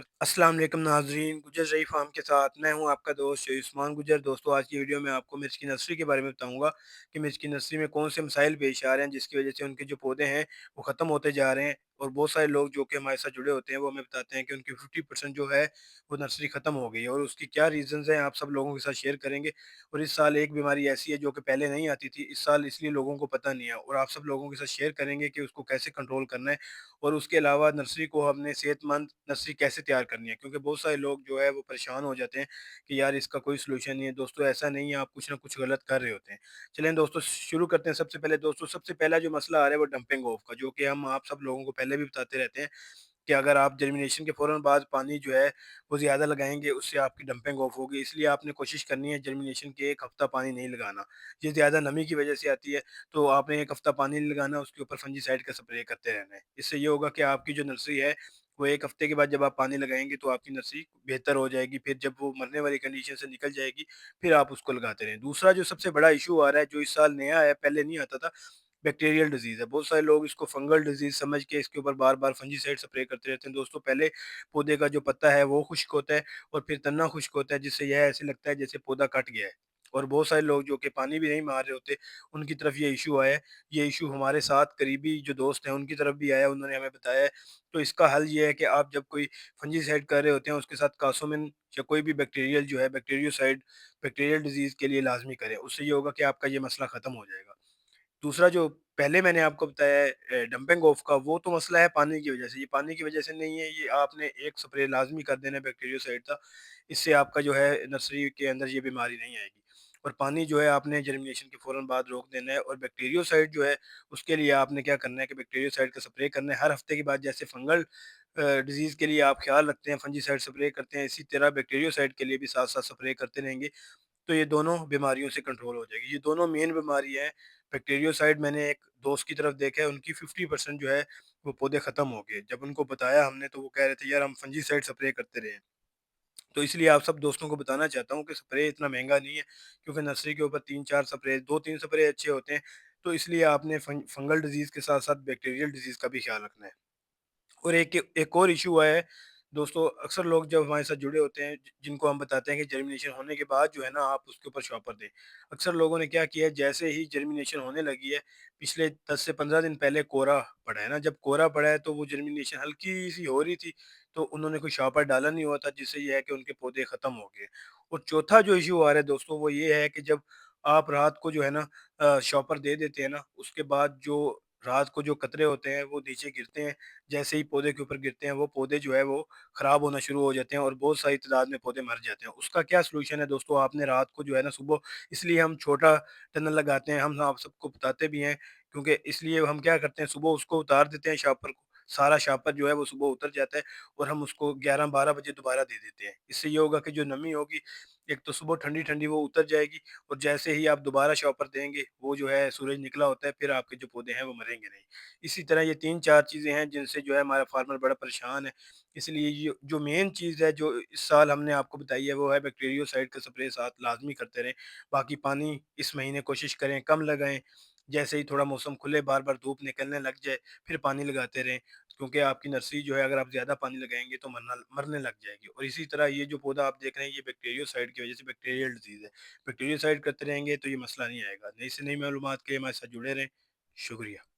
अस्सलाम वालेकुम नाज़रीन, गुजर रही फार्म के साथ मैं हूं आपका दोस्त उस्मान गुजर। दोस्तों, आज की वीडियो में आपको मिर्च की नर्सरी के बारे में बताऊंगा कि मिर्च की नर्सरी में कौन से मसाइल पेश आ रहे हैं जिसकी वजह से उनके जो पौधे हैं वो ख़त्म होते जा रहे हैं। और बहुत सारे लोग जो कि हमारे साथ जुड़े होते हैं वो हमें बताते हैं कि उनकी 50% जो है वो नर्सरी ख़त्म हो गई है, और उसकी क्या रीज़न्स हैं आप सब लोगों के साथ शेयर करेंगे। और इस साल एक बीमारी ऐसी है जो कि पहले नहीं आती थी, इस साल इसलिए लोगों को पता नहीं है, और आप सब लोगों के साथ शेयर करेंगे कि उसको कैसे कंट्रोल करना है। और उसके अलावा नर्सरी को हमने सेहतमंद नर्सरी कैसे तैयार करनी है, क्योंकि बहुत सारे लोग जो है वो परेशान हो जाते हैं कि यार इसका कोई सलूशन नहीं है। दोस्तों, ऐसा नहीं है, आप कुछ ना कुछ गलत कर रहे होते हैं। चलें दोस्तों, शुरू करते हैं। सबसे पहले दोस्तों, सबसे पहला जो मसला आ रहा है वो डंपिंग ऑफ का, जो कि हम आप सब लोगों को पहले भी बताते रहते हैं कि अगर आप जर्मिनेशन के फ़ौरन बाद पानी जो है वो ज़्यादा लगाएँगे, उससे आपकी डंपिंग ऑफ होगी। इसलिए आपने कोशिश करनी है जर्मिनेशन के 1 हफ़्ता पानी नहीं लगाना। ये ज़्यादा नमी की वज़ह से आती है, तो आपने 1 हफ़्ता पानी नहीं लगाना, उसके ऊपर फंजीसाइड का स्प्रे करते रहना है। इससे ये होगा कि आपकी जो नर्सरी है, वो 1 हफ़्ते के बाद जब आप पानी लगाएँगे तो आपकी नर्सरी बेहतर हो जाएगी। फिर जब वो मरने वाली कंडीशन से निकल जाएगी, फिर आप उसको लगाते रहें। दूसरा जो सबसे बड़ा इश्यू आ रहा है, जो इस साल नया है, पहले नहीं आता था, बैक्टीरियल डिजीज़ है। बहुत सारे लोग इसको फंगल डिजीज़ समझ के इसके ऊपर बार-बार फंजीसाइड स्प्रे करते रहते हैं। दोस्तों, पहले पौधे का जो पत्ता है वो खुश्क होता है और फिर तना खुश्क होता है, जिससे यह ऐसे लगता है जैसे पौधा कट गया है। और बहुत सारे लोग जो कि पानी भी नहीं मार रहे होते, उनकी तरफ ये इश्यू आया है। ये इश्यू हमारे साथ करीबी जो दोस्त हैं उनकी तरफ भी आया है, उन्होंने हमें बताया है। तो इसका हल ये है कि आप जब कोई फंजीसाइड कर रहे होते हैं, उसके साथ कासोमिन या कोई भी बैक्टीरियल जो है बैक्टीरियोसाइड बैक्टीरियल डिजीज़ के लिए लाज़मी करें। उससे ये होगा कि आपका ये मसला ख़त्म हो जाएगा। दूसरा जो पहले मैंने आपको बताया है डंपिंग ऑफ का, वो तो मसला है पानी की वजह से। ये पानी की वजह से नहीं है, ये आपने एक स्प्रे लाज़मी कर देना है बैक्टीरियोसाइड का। इससे आपका जो है नर्सरी के अंदर ये बीमारी नहीं आएगी। और पानी जो है आपने जर्मिनेशन के फ़ौरन बाद रोक देना है। और बैक्टीरियोसाइड जो है उसके लिए आपने क्या करना है कि बैक्टीरियोसाइड का स्प्रे करना है हर हफ्ते के बाद। जैसे फंगल डिजीज़ के लिए आप ख़्याल रखते हैं, फंजीसाइड स्प्रे करते हैं, इसी तरह बैक्टीरियोसाइड के लिए भी साथ-साथ स्प्रे करते रहेंगे, तो ये दोनों बीमारियों से कंट्रोल हो जाएगी। ये दोनों मेन बीमारी हैं। बैक्टीरियोसाइड मैंने एक दोस्त की तरफ देखा है, उनकी 50% जो है वो पौधे ख़त्म हो गए। जब उनको बताया हमने तो वो कह रहे थे यार हम फंजीसाइड स्प्रे करते रहे हैं। तो इसलिए आप सब दोस्तों को बताना चाहता हूँ कि स्प्रे इतना महँगा नहीं है, क्योंकि नर्सरी के ऊपर 3-4 स्प्रे 2-3 स्प्रे अच्छे होते हैं। तो इसलिए आपने फंगल डिज़ीज़ के साथ-साथ बैक्टीरियल डिज़ीज़ का भी ख़्याल रखना है। और एक और इश्यू हुआ है दोस्तों, अक्सर लोग जब हमारे साथ जुड़े होते हैं जिनको हम बताते हैं कि जर्मिनेशन होने के बाद जो है ना आप उसके ऊपर शॉपर दें। अक्सर लोगों ने क्या किया है, जैसे ही जर्मिनेशन होने लगी है, पिछले 10 से 15 दिन पहले कोहरा पड़ा है ना, जब कोहरा पड़ा है तो वो जर्मिनेशन हल्की सी हो रही थी, तो उन्होंने कोई शॉपर डाला नहीं हुआ था, जिससे ये है कि उनके पौधे ख़त्म हो गए। और चौथा जो इश्यू आ रहा है दोस्तों, वो ये है कि जब आप रात को जो है ना शॉपर दे देते हैं ना, उसके बाद जो रात को जो कतरे होते हैं वो नीचे गिरते हैं। जैसे ही पौधे के ऊपर गिरते हैं, वो पौधे जो है वो ख़राब होना शुरू हो जाते हैं और बहुत सारी तादाद में पौधे मर जाते हैं। उसका क्या सॉल्यूशन है दोस्तों, आपने रात को जो है ना सुबह, इसलिए हम छोटा टनल लगाते हैं, हम आप सबको बताते भी हैं, क्योंकि इसलिए हम क्या करते हैं, सुबह उसको उतार देते हैं शापर को, सारा शापर जो है वो सुबह उतर जाता है और हम उसको 11-12 बजे दोबारा दे देते हैं। इससे ये होगा कि जो नमी होगी, एक तो सुबह ठंडी-ठंडी वो उतर जाएगी, और जैसे ही आप दोबारा शॉपर देंगे, वो जो है सूरज निकला होता है, फिर आपके जो पौधे हैं वो मरेंगे नहीं। इसी तरह ये 3-4 चीज़ें हैं जिनसे जो है हमारा फार्मर बड़ा परेशान है। इसलिए ये जो मेन चीज़ है जो इस साल हमने आपको बताई है, वो है बैक्टीरियोसाइड का स्प्रे साथ लाज़मी करते रहें। बाकी पानी इस महीने कोशिश करें कम लगाएँ। जैसे ही थोड़ा मौसम खुले, बार-बार धूप निकलने लग जाए, फिर पानी लगाते रहें। क्योंकि आपकी नर्सरी जो है अगर आप ज़्यादा पानी लगाएँगे तो मरने लग जाएगी। और इसी तरह ये जो पौधा आप देख रहे हैं, ये बैक्टीरियोसाइड की वज़ह से बैक्टीरियल डिज़ीज़ है। बैक्टीरियोसाइड करते रहेंगे तो ये मसला नहीं आएगा। नई से नई मालूमात के लिए हमारे साथ जुड़े रहें। शुक्रिया।